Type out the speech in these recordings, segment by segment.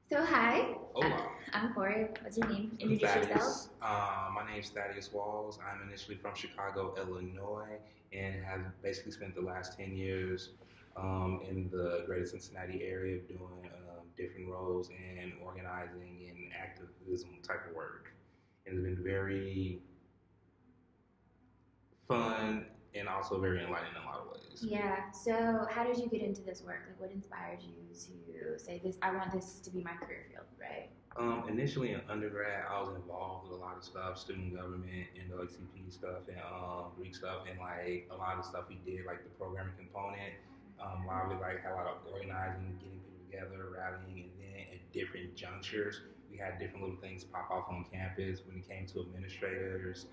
So hi, Hola, I'm Cory. What's your name? I'm Introduce yourself. Thaddeus. My name's Thaddeus Walls. I'm initially from Chicago, Illinois, and have basically spent the last 10 years in the greater Cincinnati area doing different roles in organizing and activism type of work. And it's been very fun and also very enlightening in a lot of ways. Yeah. So how did you get into this work? Like, what inspired you to say this? I want this to be my career field, right? Initially in undergrad, I was involved with a lot of stuff, student government, NAACP stuff, and Greek stuff, and like a lot of stuff we did, like the programming component. A lot of it like had a lot of organizing, getting people together, rallying, and then at different junctures, we had different little things pop off on campus when it came to administrators,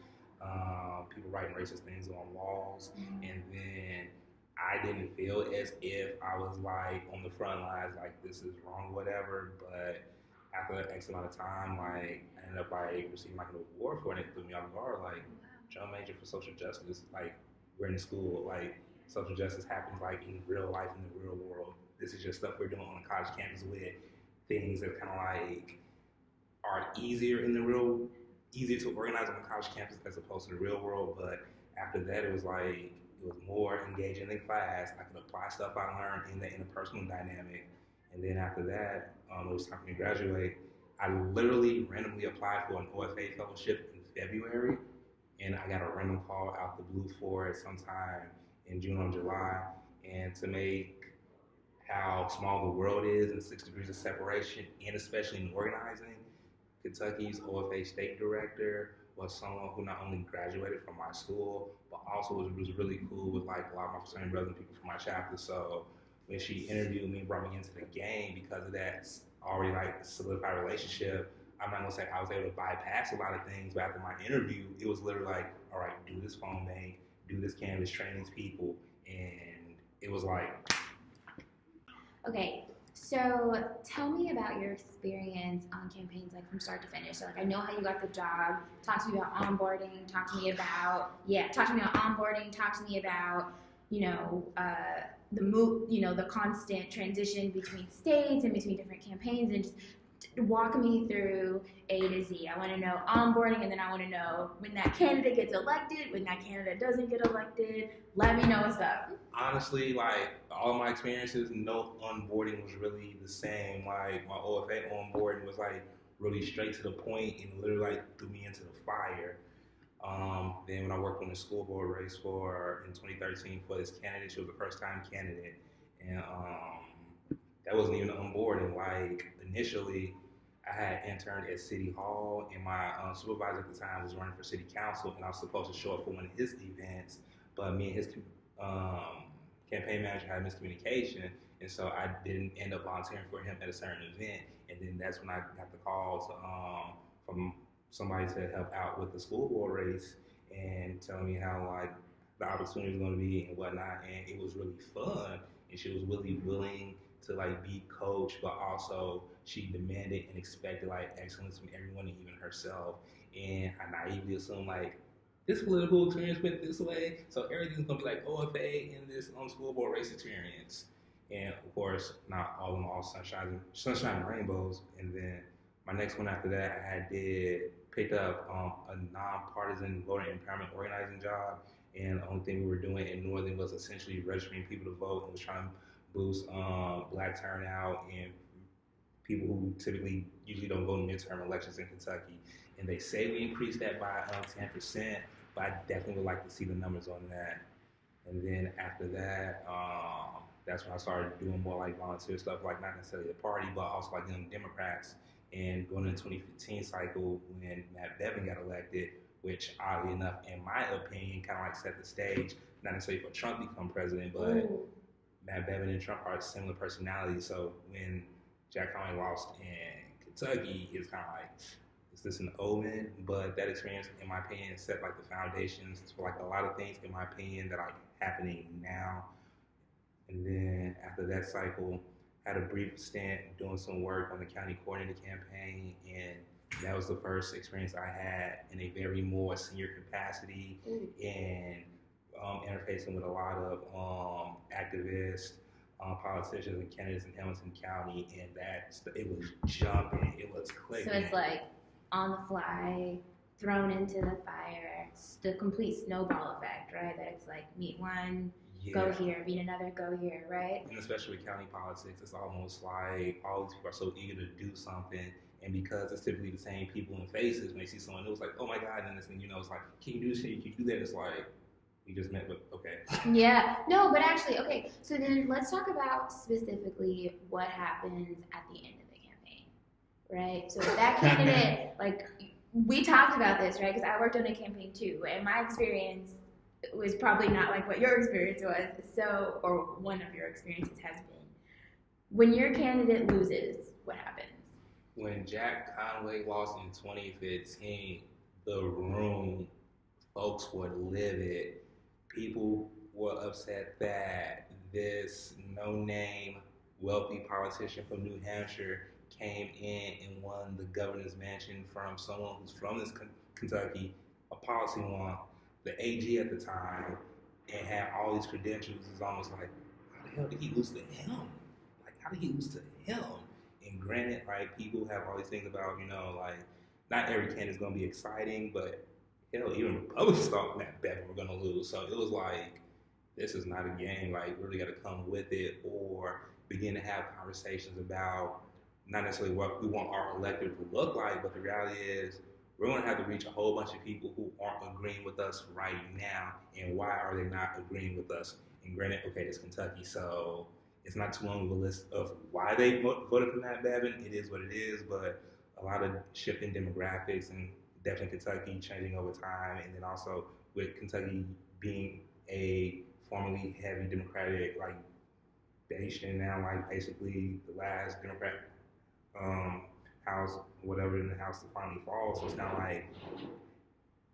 people writing racist things on walls, and then I didn't feel as if I was like on the front lines, like this is wrong, whatever, but after X amount of time, like I ended up like receiving like an award for it. And it threw me off guard. Like drum major for social justice. Like we're in school. Like social justice happens like in real life in the real world. This is just stuff we're doing on the college campus with things that kind of like are easier in the real, easier to organize on the college campus as opposed to the real world. But after that, it was like it was more engaging in class. I could apply stuff I learned in the interpersonal dynamic. And then after that, it was time for me to graduate. I literally randomly applied for an OFA fellowship in February, and I got a random call out the blue for it sometime in June or July. And to make how small the world is and 6 degrees of separation, and especially in organizing, Kentucky's OFA state director was someone who not only graduated from my school, but also was really cool with like a lot of my same brothers and people from my chapter. So when she interviewed me and brought me into the game because of that already like solidified relationship, I'm not gonna say I was able to bypass a lot of things, but after my interview, it was literally like, all right, do this phone bank, do this canvas, train these people, and it was like Okay. So tell me about your experience on campaigns, like from start to finish. So like I know how you got the job. Talk to me about onboarding. Talk to me about Talk to me about onboarding. Talk to me about the move. The constant transition between states and between different campaigns, and just walk me through A to Z. I want to know onboarding, and then I want to know when that candidate gets elected, when that candidate doesn't get elected. Let me know what's up. honestly, like all of my experiences, no onboarding was really the same. Like my OFA onboarding was like really straight to the point and literally like threw me into the fire. Then when I worked on the school board race for in 2013 for this candidate, she was the first time candidate, and that wasn't even onboarding. Like initially, I had interned at City Hall, and my supervisor at the time was running for city council, and I was supposed to show up for one of his events, but me and his um, campaign manager had miscommunication, and so I didn't end up volunteering for him at a certain event. And then that's when I got the call from somebody to help out with the school board race and telling me how like the opportunity was going to be and whatnot, and it was really fun. And she was really willing to like be coached, but also she demanded and expected like excellence from everyone and even herself. And I naively assumed like this political experience went this way, so everything's gonna be like OFA in this school board race experience. And of course, not all of them all sunshine and rainbows. And then my next one after that, I had did picked up a nonpartisan voter empowerment organizing job, and the only thing we were doing in Northern was essentially registering people to vote and was trying to boost black turnout and people who typically usually don't vote in midterm elections in Kentucky. And they say we increased that by 10%, but I definitely would like to see the numbers on that. And then after that, that's when I started doing more like volunteer stuff, like not necessarily the party, but also like Young Democrats. And going into the 2015 cycle when Matt Bevin got elected, which oddly enough, in my opinion, kind of like set the stage, not necessarily for Trump to become president, but Ooh. Matt Bevin and Trump are similar personalities. So when Jack Conway lost in Kentucky, it's kind of like, is this an omen? But that experience, in my opinion, set like the foundations for like a lot of things, in my opinion, that are happening now. And then after that cycle, had a brief stint doing some work on the county coordinator campaign, and that was the first experience I had in a very more senior capacity and interfacing with a lot of activists, politicians and candidates in Hamilton County, and it was jumping, it was So clicking. it's like on the fly, thrown into the fire. It's the complete snowball effect, right? That it's like meet one, go Yeah. here, meet another, go here, right? And especially with county politics, it's almost like all these people are so eager to do something, and because it's typically the same people and faces, when they see someone new, it's like, oh my god, and this thing, it's like, can you do this? Can you do that? It's like, we just met, but okay. Yeah. No, but actually, okay. So then let's talk about specifically what happens at the end of the campaign, right? So if that candidate, like, we talked about this, right? Because I worked on a campaign too, and my experience was probably not like what your experience was. So, or one of your experiences has been. When your candidate loses, what happens? When Jack Conway lost in 2015, the room, folks were livid. People were upset that this no-name wealthy politician from New Hampshire came in and won the governor's mansion from someone who's from this Kentucky, a policy wonk, the AG at the time, and had all these credentials. It's almost like, how the hell did he lose to him? Like, how did he lose to him? And granted, like, people have all these things about, like, not every candidate's gonna be exciting, but hell, even Republicans thought Matt Bevin were gonna lose. So it was like, this is not a game. Like, really got to come with it, or begin to have conversations about not necessarily what we want our elected to look like, but the reality is we're going to have to reach a whole bunch of people who aren't agreeing with us right now, and why are they not agreeing with us? And granted, okay, it's Kentucky, so it's not too long of a list of why they voted for Matt Bevin. It is what it is, but a lot of shifting demographics, and definitely Kentucky changing over time, and then also with Kentucky being a formerly heavy Democratic like nation, now like basically the last Democrat house, whatever in the house to finally fall. So it's kind of like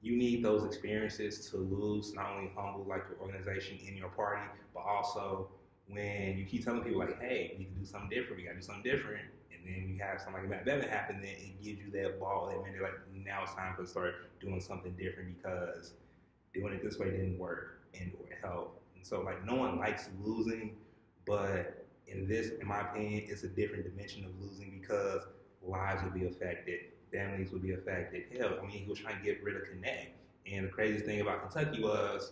you need those experiences to lose, not only humble like your organization in your party, but also when you keep telling people like, hey, we can do something different, we gotta do something different, and then you have something like Matt Bevin happen, then it gives you that ball, that minute, like now it's time to start doing something different, because doing it this way didn't work and or help. And so like no one likes losing, but in my opinion, it's a different dimension of losing, because lives will be affected, families will be affected. Hell, I mean, he was trying to get rid of Connect. And the craziest thing about Kentucky was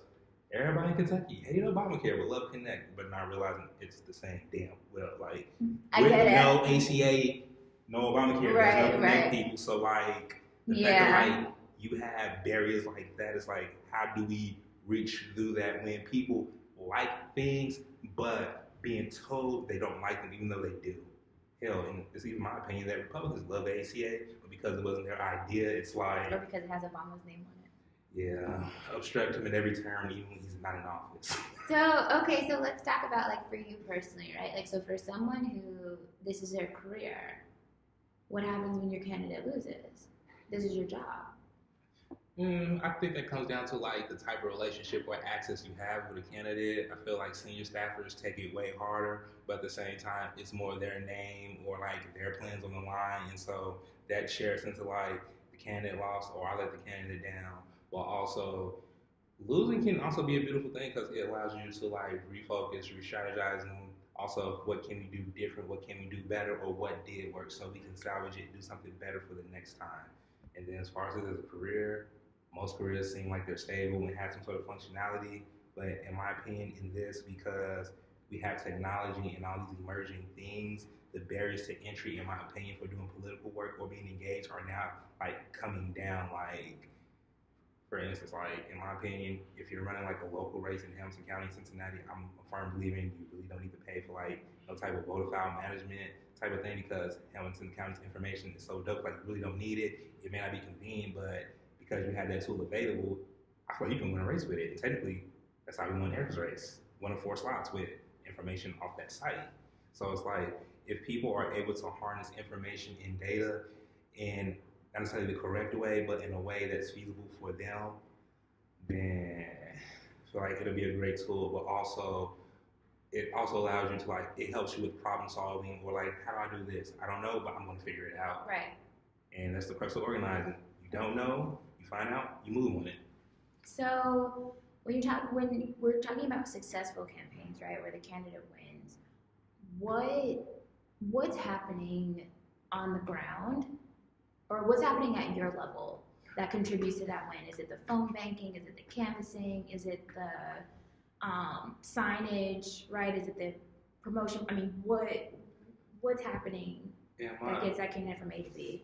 everybody in Kentucky hated Obamacare but loved Connect, but not realizing it's the same damn well. Like, with no ACA, no Obamacare, there's no Connect people. So like the fact that like you have barriers like that, it's like, how do we reach through that when people like things but being told they don't like them even though they do? Hell, and it's even my opinion that Republicans love the ACA, but because it wasn't their idea, it's like, or because it has Obama's name on it. Yeah, obstruct him at every turn, even when he's not in office. So, okay, so let's talk about like for you personally, right? Like, so for someone who this is their career, what happens when your candidate loses? This is your job. I think that comes down to like the type of relationship or access you have with a candidate. I feel like senior staffers take it way harder, but at the same time, it's more their name or like their plans on the line, and so that shared sense of like the candidate lost or I let the candidate down, while also losing can also be a beautiful thing because it allows you to like refocus, re-strategize, and also what can we do different, what can we do better, or what did work so we can salvage it and do something better for the next time. And then as far as it as a career, most careers seem like they're stable and have some sort of functionality, but in my opinion, in this, because we have technology and all these emerging things, the barriers to entry, in my opinion, for doing political work or being engaged are now like coming down. Like, for instance, like in my opinion, if you're running like a local race in Hamilton County, Cincinnati, I'm a firm believer in you really don't need to pay for like no type of voter file management type of thing, because Hamilton County's information is so dope. Like, you really don't need it. It may not be convenient, but because you have that tool available, I feel like you can win a race with it. And technically, that's how we won Eric's race. One of 4 slots with information off that site. So it's like, if people are able to harness information and data in not necessarily the correct way, but in a way that's feasible for them, then I feel like it'll be a great tool. But also, it also allows you to like, it helps you with problem solving, or like, how do I do this? I don't know, but I'm going to figure it out. Right. And that's the crux of organizing. You don't know, you find out, you move on it. So when we're talking about successful campaigns, right, where the candidate wins, what's happening on the ground, or what's happening at your level that contributes to that win? Is it the phone banking? Is it the canvassing? Is it the signage? Right? Is it the promotion? I mean, what's happening that gets that candidate from A to B?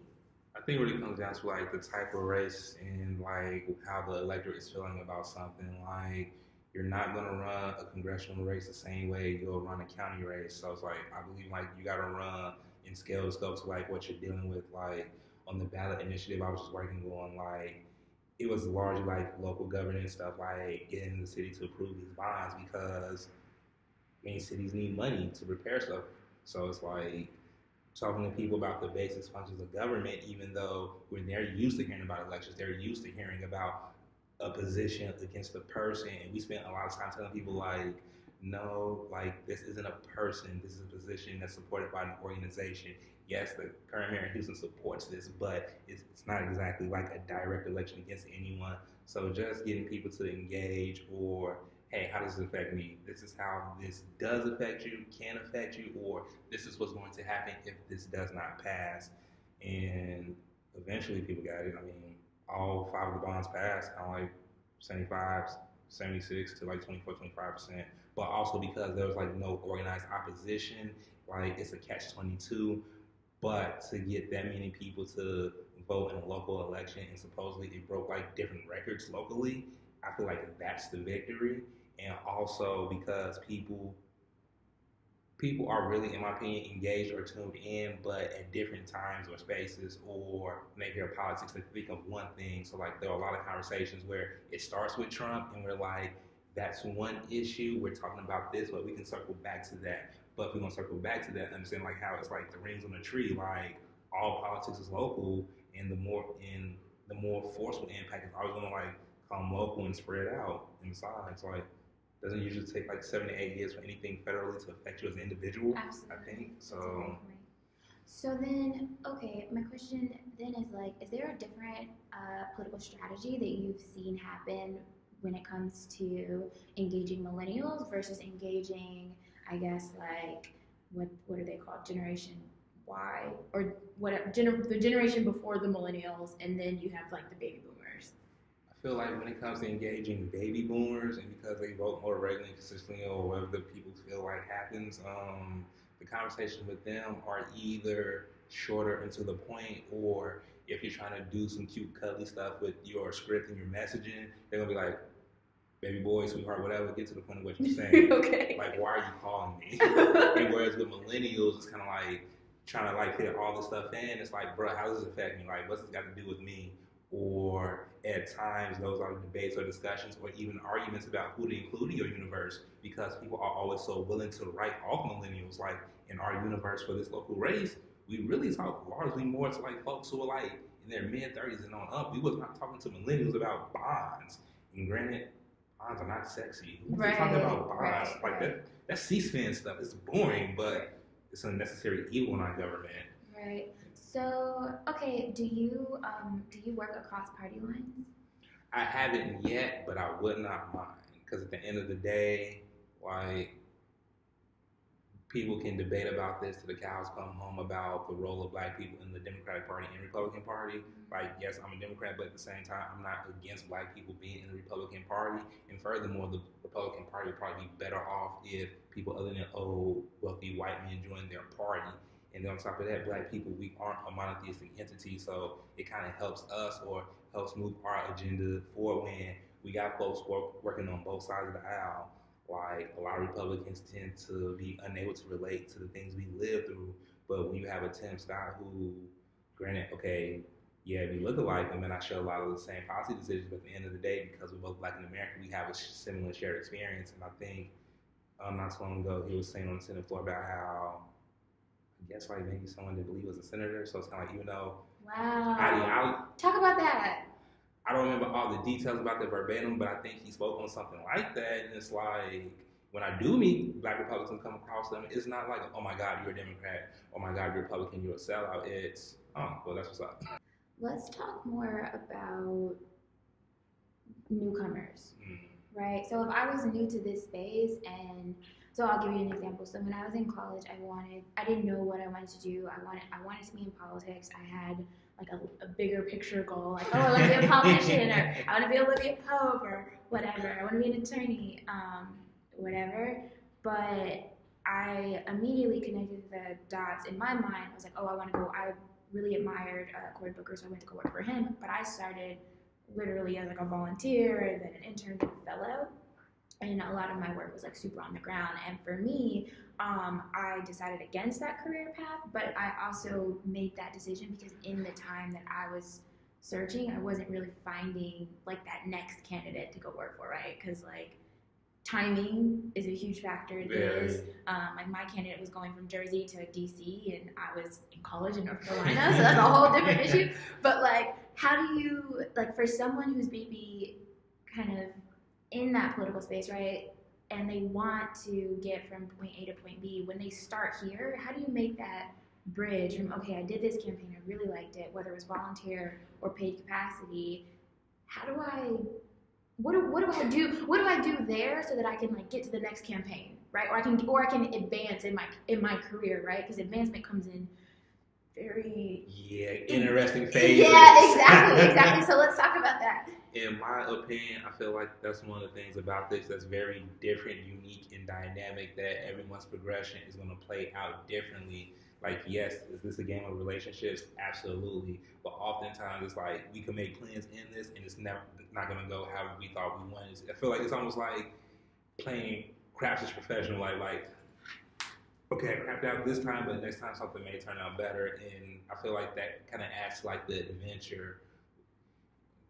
I think it really comes down to like the type of race and like how the electorate is feeling about something. Like you're not gonna run a congressional race the same way you'll run a county race. So it's like I believe like you gotta run and scale the scope to like what you're dealing with. Like on the ballot initiative I was just working on, like it was largely like local governance stuff, like getting the city to approve these bonds because main cities need money to repair stuff. So it's like talking to people about the basic functions of government, even though when they're used to hearing about elections, they're used to hearing about a position against a person. And we spent a lot of time telling people like, no, like this isn't a person. This is a position that's supported by an organization. Yes, the current mayor in Houston supports this, but it's not exactly like a direct election against anyone. So just getting people to engage, or hey, how does it affect me? This is how this does affect you, can affect you, or this is what's going to happen if this does not pass. And eventually people got it. I mean, all five of the bonds passed, kind of like 75, 76 to like 24, 25%. But also because there was like no organized opposition, like it's a catch 22. But to get that many people to vote in a local election and supposedly it broke like different records locally, I feel like that's the victory. And also because people are really, in my opinion, engaged or tuned in, but at different times or spaces, or when they hear politics, they think of one thing. So, like, there are a lot of conversations where it starts with Trump, and we're like, that's one issue. We're talking about this, but we can circle back to that. But if we're gonna circle back to that, understand like how it's like the rings on the tree. Like all politics is local, and the more forceful impact is always gonna like come local and spread out inside. So like doesn't usually take like 7 to 8 years for anything federally to affect you as an individual. Absolutely. I think so. That's a great point. So then, okay, my question then is like, is there a different political strategy that you've seen happen when it comes to engaging millennials versus engaging, I guess, like what are they called, Generation Y, or what the generation before the millennials, and then you have like the baby boomers? I feel like when it comes to engaging baby boomers, and because they vote more regularly and consistently, or whatever the people feel like happens, the conversations with them are either shorter and to the point, or if you're trying to do some cute cuddly stuff with your script and your messaging, they're gonna be like, baby boy, sweetheart, whatever, get to the point of what you're saying. Okay. Like, why are you calling me? And whereas with millennials, it's kind of like trying to like fit all this stuff in. It's like, bro, how does this affect me? Like, what's this got to do with me? Or at times, those are debates or discussions or even arguments about who to include in your universe, because people are always so willing to write off millennials. Like, in our universe for this local race, we really talk largely more to like folks who are like in their mid 30s and on up. We was not talking to millennials about bonds. And granted, bonds are not sexy. Who's talking about bonds? Like that's C-SPAN stuff. It's boring, but it's a necessary evil in our government. Right. So, okay, do you work across party lines? I haven't yet, but I would not mind, because at the end of the day, like people can debate about this till the cows come home about the role of black people in the Democratic Party and Republican Party. Like, yes, I'm a Democrat, but at the same time, I'm not against black people being in the Republican Party. And furthermore, the Republican Party would probably be better off if people other than old, wealthy white men joined their party. And then on top of that, black people, we aren't a monotheistic entity, so it kind of helps us or helps move our agenda forward when we got folks working on both sides of the aisle. Like a lot of Republicans tend to be unable to relate to the things we live through, but when you have a Tim Scott who, granted, okay, yeah, we look alike and may not share a lot of the same policy decisions, but at the end of the day, because we're both black in America, we have a similar shared experience. And I think not so long ago, he was saying on the Senate floor about how, I guess like maybe someone didn't believe was a senator, so it's kind of like, even though wow, talk about that. I don't remember all the details about the verbatim, but I think he spoke on something like that. And it's like, when I do meet black Republicans come across them, it's not like, oh my God, you're a Democrat. Oh my God, you're a Republican, you're a sellout. It's, oh, well, that's what's up. Let's talk more about newcomers, right? So if I was new to this space and So I'll give you an example. So when I was in college, I didn't know what I wanted to do. I wanted to be in politics. I had like a bigger picture goal, like, oh, I want to be a politician, or I want to be Olivia Pope, or whatever. I want to be an attorney, whatever. But I immediately connected the dots in my mind. I was like, oh, I want to go. I really admired Cory Booker, so I went to go work for him. But I started literally as like a volunteer, and then an intern, and a fellow, and a lot of my work was like super on the ground. And for me, I decided against that career path, but I also made that decision because in the time that I was searching, I wasn't really finding like that next candidate to go work for, right? Because like timing is a huge factor in this. Like my candidate was going from Jersey to DC, and I was in college in North Carolina, so that's a whole different issue. But like, how do you, like, for someone who's maybe kind of in that political space, right? And they want to get from point A to point B. When they start here, how do you make that bridge from, okay, I did this campaign, I really liked it, whether it was volunteer or paid capacity. How do I, what do I do? What do I do there so that I can like get to the next campaign, right? Or I can advance in my career, right? Because advancement comes in very interesting phases. Yeah, exactly. So let's talk about that. In my opinion, I feel like that's one of the things about this that's very different, unique, and dynamic, that everyone's progression is going to play out differently. Like, yes, is this a game of relationships? Absolutely. But oftentimes it's like we can make plans in this and it's never not going to go how we thought we wanted. I feel like it's almost like playing craps as professional. Like, okay, I crapped out this time, but next time something may turn out better. And I feel like that kind of adds to like the adventure.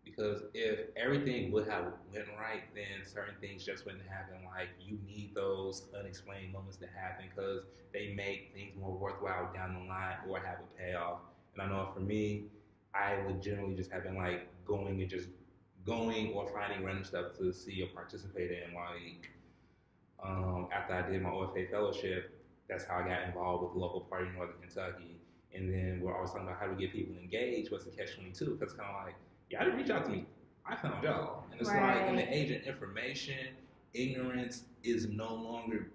Because if everything would have went right, then certain things just wouldn't happen. Like, you need those unexplained moments to happen because they make things more worthwhile down the line or have a payoff. And I know for me, I would generally just have been like going or finding random stuff to see or participate in. Like, after I did my OFA fellowship, that's how I got involved with the local party in Northern Kentucky. And then we're always talking about how to get people engaged. What's the catch-22? Because it's kind of like, y'all didn't reach out to me. I found y'all. And it's like, in the age of information, ignorance is no longer,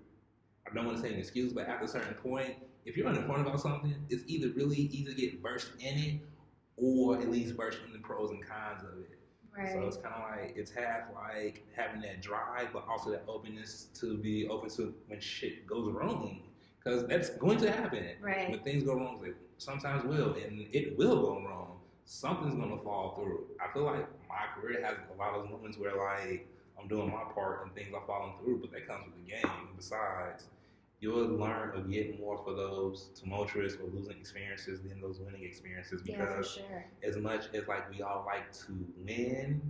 I don't want to say an excuse, but after a certain point, if you're uninformed about something, it's either really easy to get versed in it or at least versed in the pros and cons of it. Right. So it's kind of like, it's half like having that drive, but also that openness to be open to when shit goes wrong. Because that's going to happen. Right. When things go wrong, it sometimes will, and it will go wrong. Something's gonna fall through. I feel like my career has a lot of moments where like I'm doing my part and things are falling through, but that comes with the game. And besides, you'll learn or get more for those tumultuous or losing experiences than those winning experiences. Because for sure. As much as like we all like to win,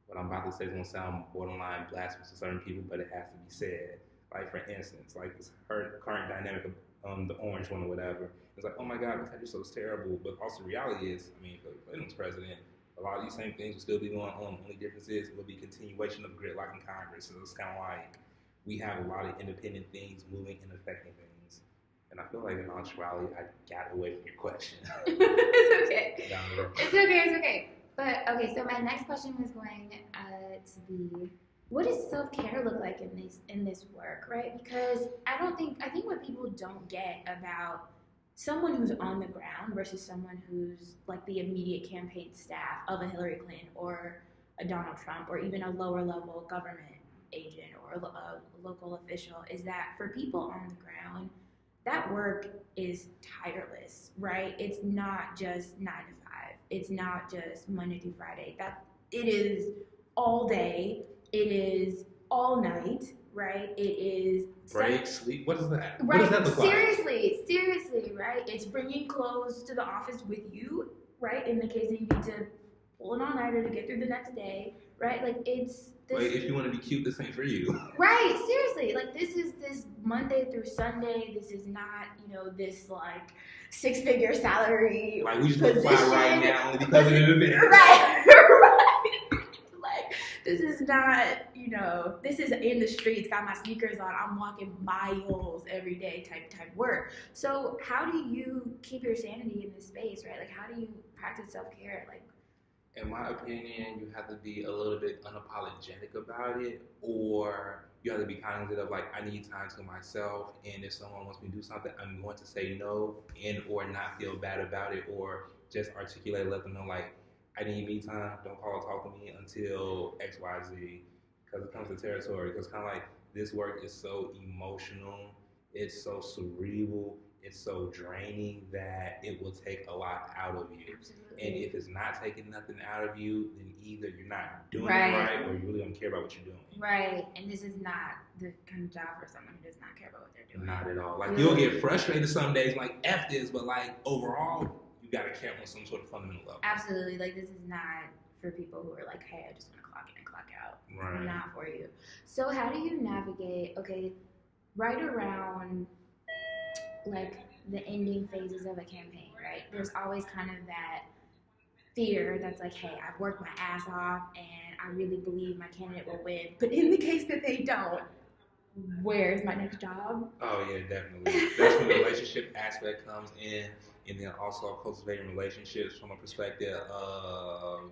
what I'm about to say is gonna sound borderline blasphemous to certain people, but it has to be said. Like, for instance, like this current dynamic of the orange one or whatever. It's like, oh my God, the country is terrible. But also the reality is, I mean, if Clinton was president, a lot of these same things will still be going on. The only difference is it will be continuation of gridlock in Congress. So it's kind of like we have a lot of independent things moving and affecting things. And I feel like in actuality, I got away from your question. It's okay. It's okay. But okay, so my next question was going to be, what does self-care look like in this work, right? Because I think what people don't get about someone who's on the ground versus someone who's like the immediate campaign staff of a Hillary Clinton or a Donald Trump or even a lower level government agent or a local official is that for people on the ground, that work is tireless, right? It's not just 9 to 5. It's not just Monday through Friday. That it is all day. It is all night, right? It is break, sleep. What is that? Right. What does that look like? Seriously, right? It's bringing clothes to the office with you, right? In the case that you need to pull an all-nighter to get through the next day, right? Like it's this. Like, if you want to be cute, this ain't for you. Right. Seriously, like this is this Monday through Sunday. This is not, this like 6-figure salary. Like we just look fly right now only because of the event. Right. This is not, this is in the streets, got my sneakers on, I'm walking miles every day type work. So how do you keep your sanity in this space, right? Like, how do you practice self-care? Like, in my opinion, you have to be a little bit unapologetic about it, or you have to be cognizant of like, I need time to myself, and if someone wants me to do something, I'm going to say no and or not feel bad about it, or just articulate, let them know like, I need me time. Don't call or talk to me until X Y Z, because it comes to territory. Because kind of like this work is so emotional, it's so cerebral, it's so draining that it will take a lot out of you. Absolutely. And if it's not taking nothing out of you, then either you're not doing Right. it right, or you really don't care about what you're doing. Right. And this is not the kind of job for someone who does not care about what they're doing. Not at all. Like you'll get frustrated some days, like F this, but like overall, you gotta care on some sort of fundamental level. Absolutely. Like this is not for people who are like, hey, I just want to clock in and clock out. Right. It's not for you. So how do you navigate? Okay, right around like the ending phases of a campaign, right? There's always kind of that fear that's like, hey, I've worked my ass off and I really believe my candidate will win. But in the case that they don't, where's my next job? Oh yeah, definitely. That's when the relationship aspect comes in, and then also cultivating relationships from a perspective of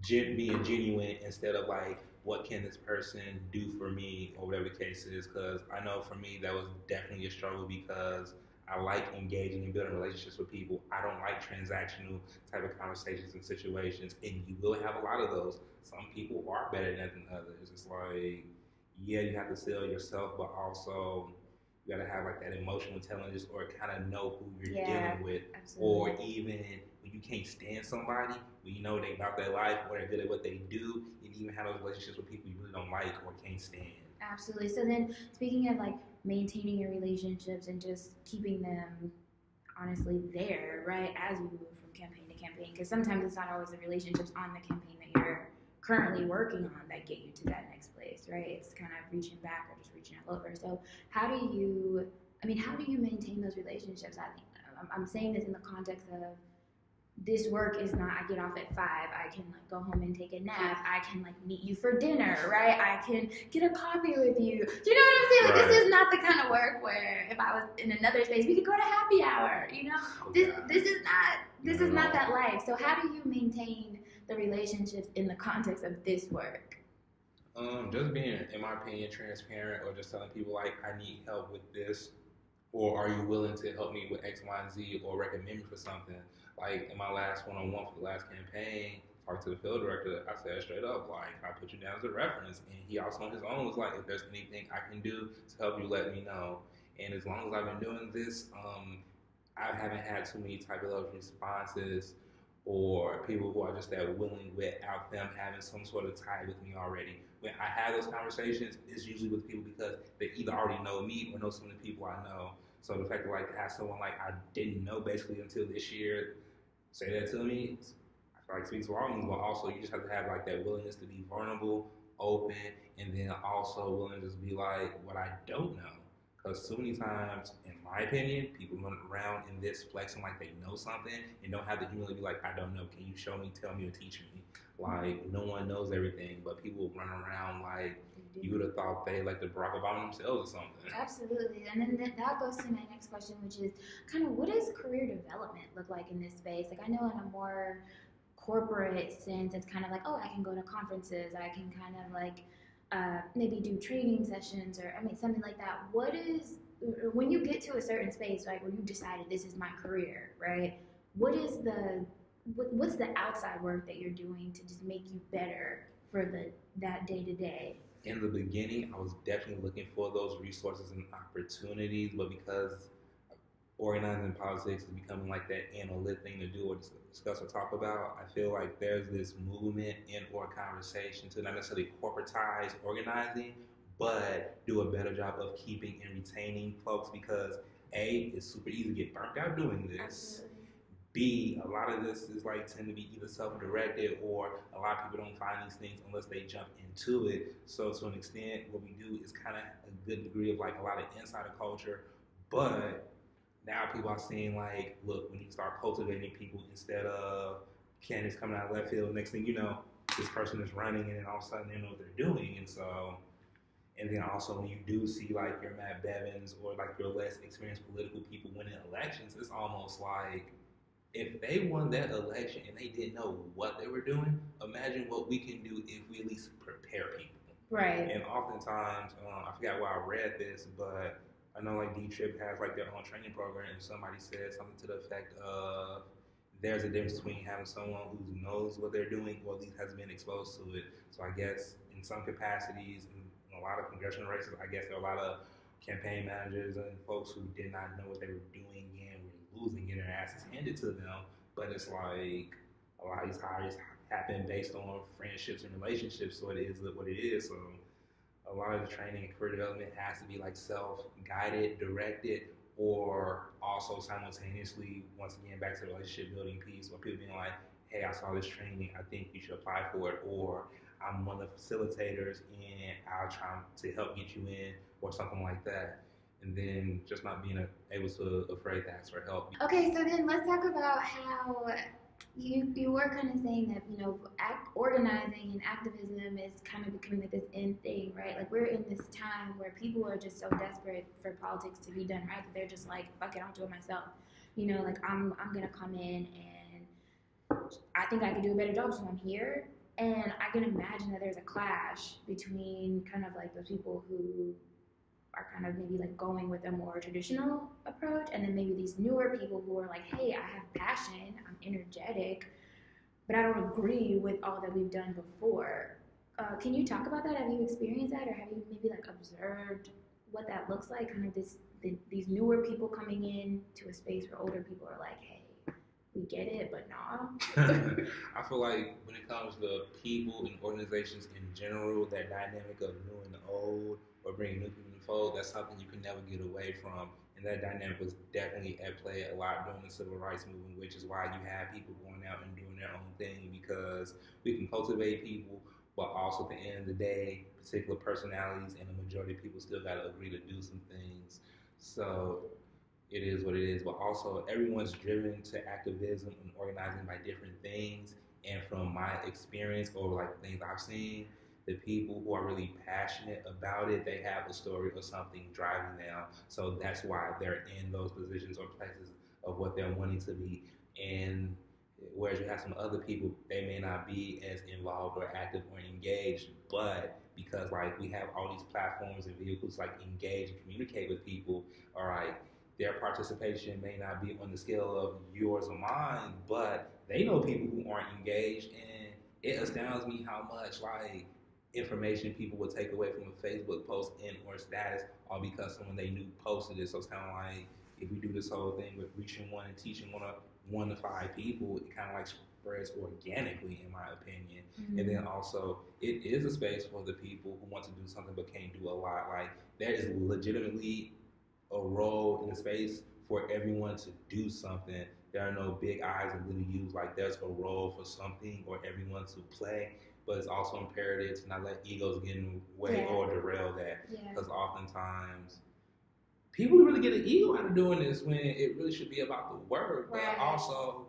being genuine instead of like, what can this person do for me, or whatever the case is. Because I know for me that was definitely a struggle, because I like engaging and building relationships with people. I don't like transactional type of conversations and situations, and you will have a lot of those. Some people are better at that than others. It's like, yeah, you have to sell yourself, but also you gotta have like that emotional intelligence, or kind of know who you're dealing with. Absolutely. Or even when you can't stand somebody, when you know they about their life or they're good at what they do, and even have those relationships with people you really don't like or can't stand. Absolutely. So then, speaking of like maintaining your relationships and just keeping them honestly there, right, as you move from campaign to campaign, because sometimes it's not always the relationships on the campaign that you're currently working on that get you to that next place, right? It's kind of reaching back or just reaching out over. So how do you maintain those relationships? I think I'm saying this in the context of this work is not, I get off at 5, I can like go home and take a nap, I can like meet you for dinner, right? I can get a coffee with you. Do you know what I'm saying? Like, right. This is not the kind of work where if I was in another space, we could go to happy hour, you know? This is not that life. So how do you maintain the relationships in the context of this work? Just being, in my opinion, transparent, or just telling people like, I need help with this, or are you willing to help me with X, Y, and Z, or recommend me for something? Like in my last one-on-one for the last campaign, talked to the field director, I said straight up, like, I put you down as a reference. And he also on his own was like, if there's anything I can do to help you, let me know. And as long as I've been doing this, I haven't had too many type of those responses, or people who are just that willing without them having some sort of tie with me already. When I have those conversations, it's usually with people because they either already know me or know some of the people I know. So the fact that like to have someone like I didn't know basically until this year say that to me, I feel like speaks volumes. But also you just have to have like that willingness to be vulnerable, open, and then also willing to just be like what I don't know. Because so many times, in my opinion, people run around in this flexing like they know something and don't have the humility to be like, I don't know. Can you show me, tell me, or teach me? Like, no one knows everything, but people run around like you would have thought they like the Barack Obama themselves or something. Absolutely. And then that goes to my next question, which is kind of what does career development look like in this space? Like, I know in a more corporate sense, it's kind of like, oh, I can go to conferences, I can kind of like maybe do training sessions, or something like that. What is, when you get to a certain space, like where you decided this is my career, right? What's the outside work that you're doing to just make you better for that day to day? In the beginning, I was definitely looking for those resources and opportunities, but because organizing politics is becoming like that analytic thing to do or discuss or talk about, I feel like there's this movement in or conversation to not necessarily corporatize organizing, but do a better job of keeping and retaining folks, because A, it's super easy to get burnt out doing this. Absolutely. B, a lot of this is like tend to be either self-directed, or a lot of people don't find these things unless they jump into it. So to an extent, what we do is kind of a good degree of like a lot of insider culture, but now people are seeing like, look, we need to start cultivating people instead of candidates coming out of left field. Next thing you know, this person is running, and then all of a sudden they know what they're doing. And so, and then also when you do see like your Matt Bevins or like your less experienced political people winning elections, it's almost like, if they won that election and they didn't know what they were doing, imagine what we can do if we at least prepare people. Right. And oftentimes, I forgot where I read this, but I know like D-Trip has like their own training program, and somebody said something to the effect of there's a difference between having someone who knows what they're doing or at least has been exposed to it. So I guess in some capacities, in a lot of congressional races, I guess there are a lot of campaign managers and folks who did not know what they were doing and were losing, getting their asses handed to them. But it's like a lot of these hires happen based on friendships and relationships, so it is what it is. So a lot of the training and career development has to be like self-guided, directed, or also simultaneously, once again, back to the relationship building piece, where people being like, hey, I saw this training, I think you should apply for it, or I'm one of the facilitators and I'll try to help get you in, or something like that. And then just not being able to afraid to ask for help. Okay, so then let's talk about how you were kind of saying that organizing and activism is kind of becoming like this end thing, right? Like we're in this time where people are just so desperate for politics to be done right that they're just like, fuck it, I'll do it myself. Like I'm gonna come in and I think I can do a better job, so I'm here. And I can imagine that there's a clash between kind of like those people who are kind of maybe like going with a more traditional approach, and then maybe these newer people who are like, hey, I have passion, I'm energetic, but I don't agree with all that we've done before. Can you talk about that? Have you experienced that, or have you maybe like observed what that looks like? Kind of these newer people coming in to a space where older people are like, hey, we get it, but nah. I feel like when it comes to people and organizations in general, that dynamic of new and old, or bringing new people in the fold, that's something you can never get away from. And that dynamic was definitely at play a lot during the civil rights movement, which is why you have people going out and doing their own thing, because we can cultivate people, but also at the end of the day, particular personalities and the majority of people still got to agree to do some things. So it is what it is, but also everyone's driven to activism and organizing by different things. And from my experience or like things I've seen, the people who are really passionate about it, they have a story or something driving them. So that's why they're in those positions or places of what they're wanting to be. And whereas you have some other people, they may not be as involved or active or engaged, but because like we have all these platforms and vehicles like engage and communicate with people, all right, their participation may not be on the scale of yours or mine, but they know people who aren't engaged, and it astounds me how much like information people would take away from a Facebook post and or status, all because someone they knew posted it. So it's kind of like if we do this whole thing with reaching one and teaching one to five people, it kind of like spreads organically, in my opinion. Mm-hmm. And then also, it is a space for the people who want to do something but can't do a lot. Like there is legitimately a role in the space for everyone to do something. There are no big I's and little U's. Like there's a role for something or everyone to play, but it's also imperative to not let egos get in the way or derail that. Because oftentimes people really get an ego out of doing this when it really should be about the work. But also,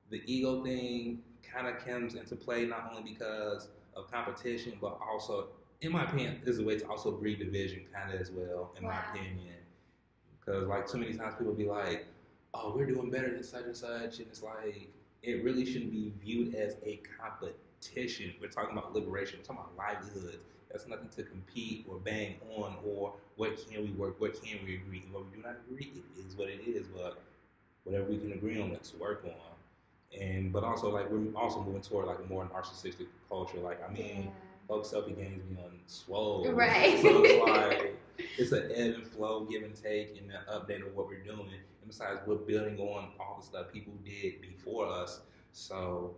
the ego thing kind of comes into play not only because of competition, but also, in my opinion, is a way to also breed division kind of as well, in my opinion. Because like too many times people be like, oh, we're doing better than such and such, and it's like, it really shouldn't be viewed as a competition. We're talking about liberation, we're talking about livelihoods. That's nothing to compete or bang on, or what can we work, what can we agree. What we do not agree, it is what it is, but whatever we can agree on, let's work on. And but also like we're also moving toward like a more narcissistic culture. Like I mean, folks selfie games be on swole. Right. So it's like it's an ebb and flow, give and take, and an update of what we're doing. And besides, we're building on all the stuff people did before us. So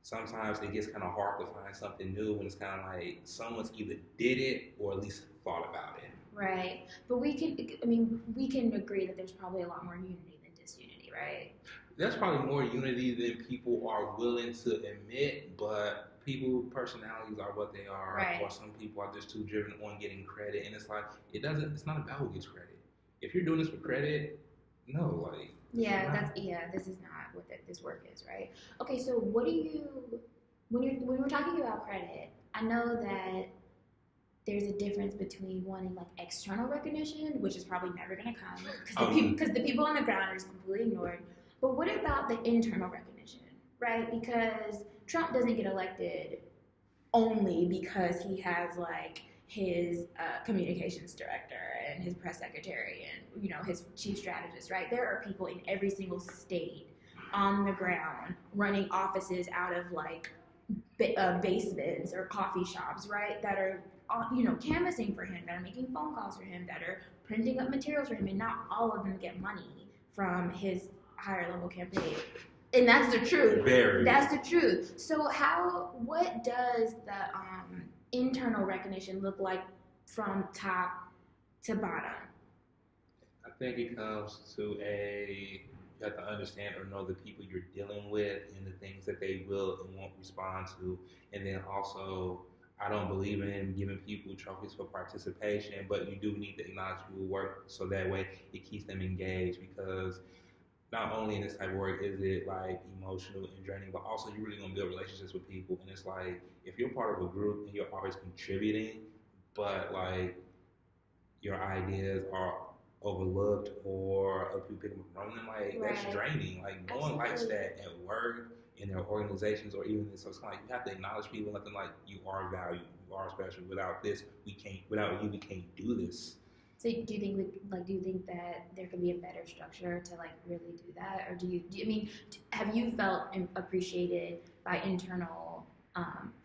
sometimes it gets kind of hard to find something new when it's kind of like someone's either did it or at least thought about it. Right. But we can agree that there's probably a lot more unity than disunity, right? There's probably more unity than people are willing to admit, but personalities are what they are, or some people are just too driven on getting credit, and it's like it's not about who gets credit. If you're doing this for credit, no, like this is not what this work is, right? Okay, so what do you when we're talking about credit, I know that there's a difference between wanting like external recognition, which is probably never going to come because the people on the ground are just completely ignored. But what about the internal recognition, right? Because Trump doesn't get elected only because he has like his communications director and his press secretary and his chief strategist, right? There are people in every single state on the ground running offices out of like basements or coffee shops, right? That are canvassing for him, that are making phone calls for him, that are printing up materials for him, and not all of them get money from his higher level campaign. And that's the truth. Very. That's the truth. So what does the internal recognition look like from top to bottom? I think it comes to you have to understand or know the people you're dealing with and the things that they will and won't respond to. And then also, I don't believe in giving people trophies for participation, but you do need to acknowledge people's work so that way it keeps them engaged, because not only in this type of work is it like emotional and draining, but also you're really gonna build relationships with people. And it's like if you're part of a group and you're always contributing, but like your ideas are overlooked or other people pick them up from them, like Right. that's draining. Like no one likes that at work, in their organizations, or even so it's kind of like you have to acknowledge people and let them like you are valued, you are special. Without this, we can't. Without you, we can't do this. So do you think that there could be a better structure to like really do that, or have you felt appreciated by internal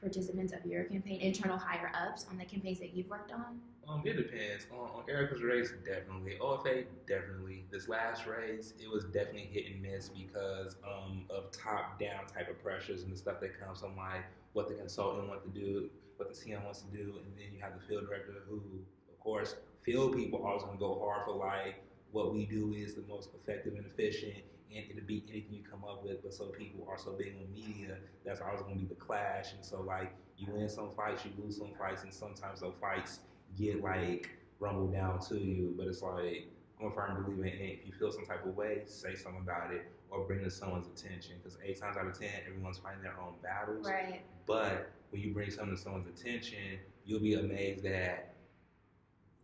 participants of your campaign, internal higher ups on the campaigns that you've worked on? It depends. On Erica's race, definitely. OFA, definitely. This last race, it was definitely hit and miss because of top-down type of pressures and the stuff that comes from like what the consultant wants to do, what the CM wants to do, and then you have the field director who, of course, field people are always going to go hard for like what we do is the most effective and efficient, and it'll be anything you come up with. But so people are so big on media, that's always going to be the clash. And so like you win some fights, you lose some fights, and sometimes those fights get like rumbled down to you. But it's like I'm a firm believer in it. If you feel some type of way, say something about it or bring it to someone's attention, because 8 times out of 10 everyone's fighting their own battles. Right. But when you bring something to someone's attention, you'll be amazed that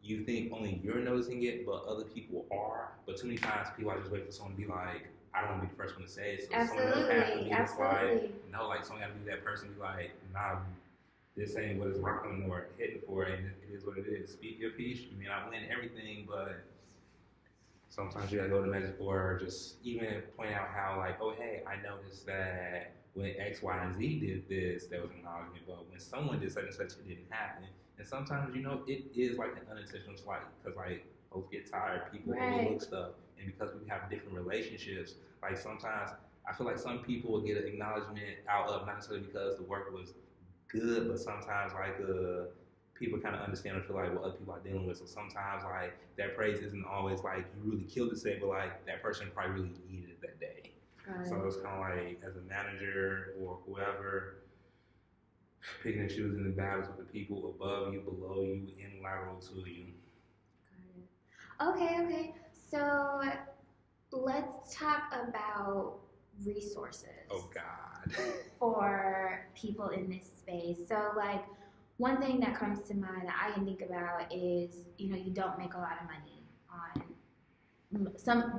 you think only you're noticing it, but other people are. But too many times people are just wait for someone to be like, I don't want to be the first one to say it. So Absolutely. someone else has to be Absolutely. like, no, like someone got to be that person be like, nah, this ain't what it's rocking or hitting for, and it is what it is. Speak your piece. You may not win everything, but sometimes you gotta go to the message, or just even point out how like, oh hey, I noticed that when X, Y, and Z did this, there was an acknowledgement, but when someone did such and such, it didn't happen. And sometimes, it is like an unintentional slight, because like folks get tired, people overlook stuff, and because we have different relationships, like sometimes I feel like some people will get an acknowledgement out of not necessarily because the work was good, but sometimes like people kind of understand and feel like what other people are dealing with. So sometimes like that praise isn't always like you really killed it, say, but like that person probably really needed it that day. So it's kind of like as a manager or whoever, picking and choosing the battles with the people above you, below you, and lateral to you. Okay. So let's talk about resources. Oh God. For people in this space. So like one thing that comes to mind that I can think about is, you don't make a lot of money on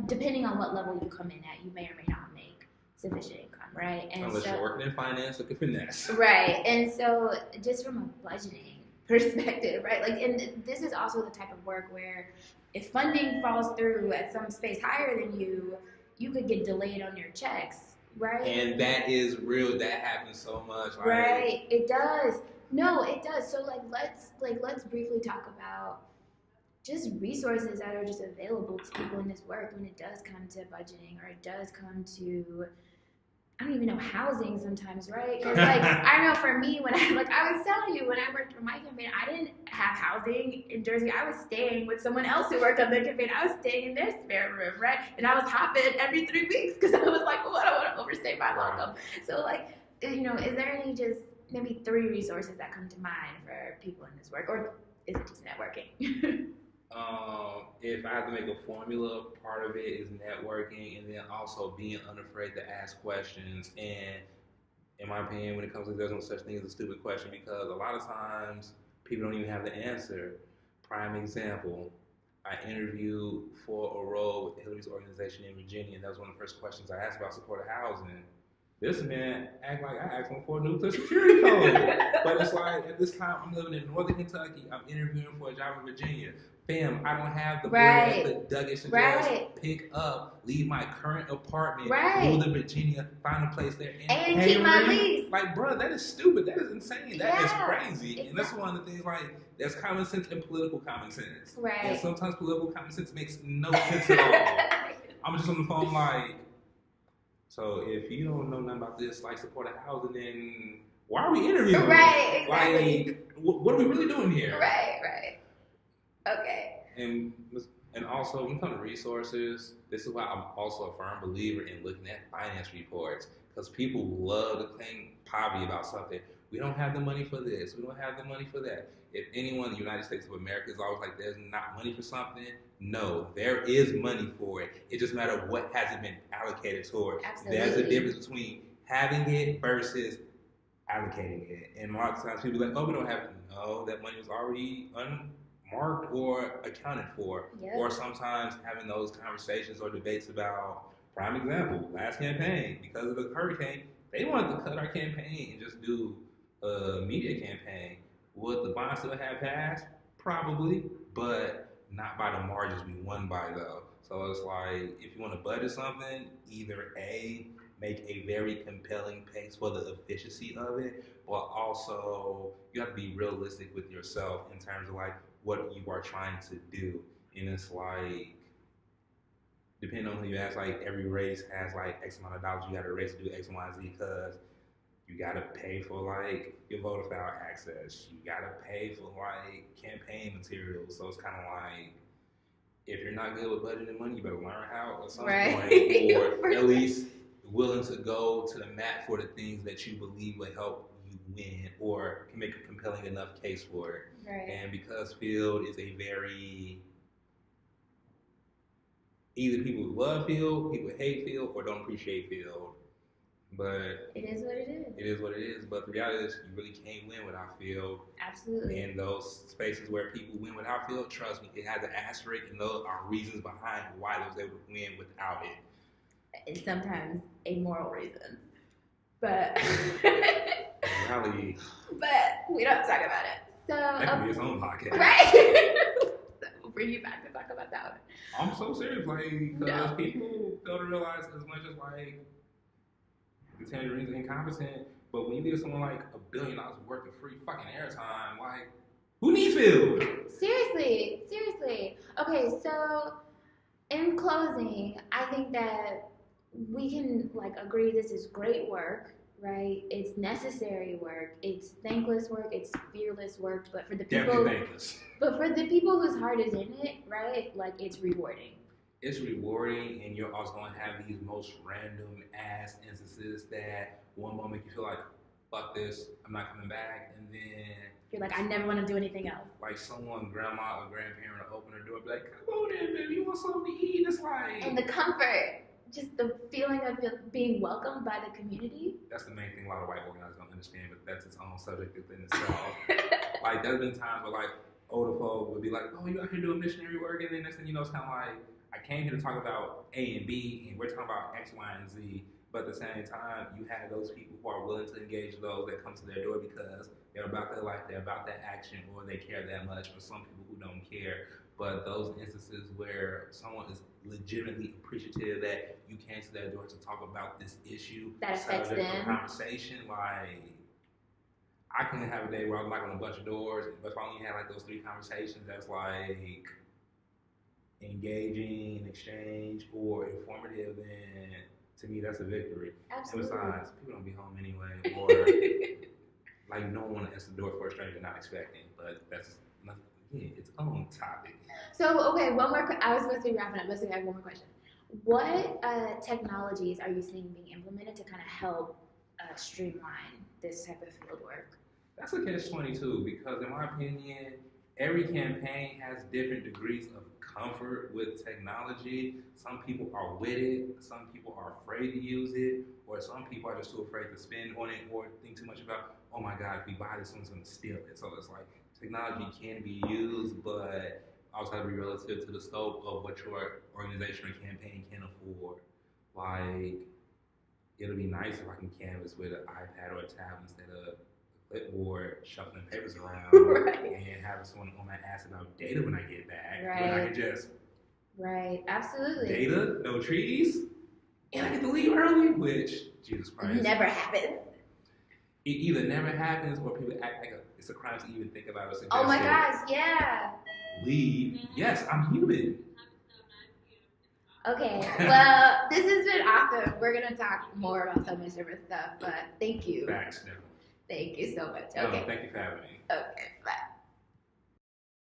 depending on what level you come in at, you may or may not make sufficient income, right? And unless you're working in finance, looking for finesse. Right. And so just from a budgeting perspective, right? Like, and this is also the type of work where if funding falls through at some space higher than you could get delayed on your checks, right? And that is real. That happens so much. Like, right. It does. No, it does. So let's briefly talk about just resources that are just available to people in this work when it does come to budgeting, or it does come to, I don't even know, housing sometimes, right? Because like I know for me, when I was telling you, when I worked for my campaign, I didn't have housing in Jersey. I was staying with someone else who worked on the campaign. I was staying in their spare room, right? And I was hopping every 3 weeks because I was like, well, I don't want to overstay my welcome. So like, is there any just maybe 3 resources that come to mind for people in this work, or is it just networking? If I have to make a formula, part of it is networking, and then also being unafraid to ask questions. And in my opinion, when it comes to, there's no such thing as a stupid question, because a lot of times people don't even have the answer. Prime example, I interviewed for a role with Hillary's organization in Virginia, and that was one of the first questions I asked about supportive housing. This man act like I asked him for a nuclear security code. But it's like at this time I'm living in Northern Kentucky. I'm interviewing for a job in Virginia. Bam, I don't have the bread, the Douglas to just pick up, leave my current apartment, move to Virginia, find a place there, and keep my lease. Like, bro, that is stupid. That is insane. That is crazy. Exactly. And that's one of the things, like, that's common sense and political common sense. Right. And sometimes political common sense makes no sense at all. I'm just on the phone like, so if you don't know nothing about this, like supportive housing, then why are we interviewing? Right, exactly. Like, what are we really doing here? Right. Okay. And also, when it comes to resources, this is why I'm also a firm believer in looking at finance reports, because people love to claim poverty about something. We don't have the money for this. We don't have the money for that. If anyone in the United States of America is always like, there's not money for something, no, there is money for it. It just matters what hasn't been allocated toward. Absolutely. There's a difference between having it versus allocating it. And a lot of times people are like, oh, we don't have it. No, that money was already unmarked or accounted for. Yep. Or sometimes having those conversations or debates about, prime example, last campaign, because of the hurricane, they wanted to cut our campaign and just do a media campaign. Would the bond still have passed? Probably, but not by the margins we won by though. So it's like, if you want to budget something, either A, make a very compelling case for the efficiency of it, but also you have to be realistic with yourself in terms of like what you are trying to do. And it's like, depending on who you ask, like every race has like X amount of dollars you got to raise to do X, Y, and Z, because you gotta pay for like your voter file access. You gotta pay for like campaign materials. So it's kind of like, if you're not good with budgeting money, you better learn how at some point, or at least willing to go to the mat for the things that you believe will help you win, or can make a compelling enough case for it. Right. And because field is a very, either people love field, people hate field, or don't appreciate field. But it is what it is. It is what it is. But the reality is, you really can't win without field. Absolutely. In those spaces where people win without field, trust me, it has an asterisk, and those are reasons behind why they was able to win without it. And sometimes amoral reasons. But Really. But we don't talk about it. So that could be its own podcast. Right. So we'll bring you back to talk about that one. I'm so serious, like, because people fail to realize as much as like the Tangerines are incompetent, but when you give someone like $1 billion worth of free fucking airtime, like, who needs field? Seriously. Okay, so in closing, I think that we can like agree this is great work, right? It's necessary work. It's thankless work. It's fearless work. But for the people, but for the people whose heart is in it, right? Like, it's rewarding. It's rewarding, and you're also going to have these most random ass instances that one moment you feel like, fuck this, I'm not coming back, and then you're like, I never want to do anything else. Like someone, grandma or grandparent, will open her door, be like, come on in, baby, you want something to eat? It's like, and the comfort, just the feeling of being welcomed by the community. That's the main thing a lot of white organizers don't understand, but that's its own subject within itself. Like, there's been times where like older folk would be like, oh, you out here doing missionary work, and then next thing you know, it's kind of like, I came here to talk about A and B, and we're talking about X, Y, and Z. But at the same time, you have those people who are willing to engage those that come to their door because they're about their life, they're about that action, or they care that much, or some people who don't care. But those instances where someone is legitimately appreciative that you came to their door to talk about this issue, that affects them, conversation, like, I can have a day where I'm knocking on a bunch of doors, but if I only had like those 3 conversations, that's like engaging, exchange, or informative, then to me that's a victory. Absolutely. And besides, people don't be home anyway, or like no one want to answer the door for a stranger not expecting. But that's nothing, again, its own topic. So okay, one more. I was supposed to be wrapping up, but I have one more question. What technologies are you seeing being implemented to kind of help streamline this type of field work? That's a catch-22 because, in my opinion, every campaign has different degrees of comfort with technology. Some people are with it, some people are afraid to use it, or some people are just too afraid to spend on it or think too much about, oh my God, if we buy this, someone's gonna steal it. So it's like, technology can be used, but also have to be relative to the scope of what your organization or campaign can afford. Like, it'll be nice if I can canvas with an iPad or a tablet instead of a clipboard, shuffling papers around, Right. and having someone on my ass about data when I get back. Right. When I can just Absolutely. data, no trees, and I get to leave early, which Jesus Christ Never happens. It either never happens or people act like it's a crime to even think about it. Oh my gosh, yeah. Leave. Yes, I'm human. Okay, well, this has been awesome. We're going to talk more about so much different stuff, but thank you. Facts, no. Thank you so much. No, Okay. thank you for having me. Okay, bye.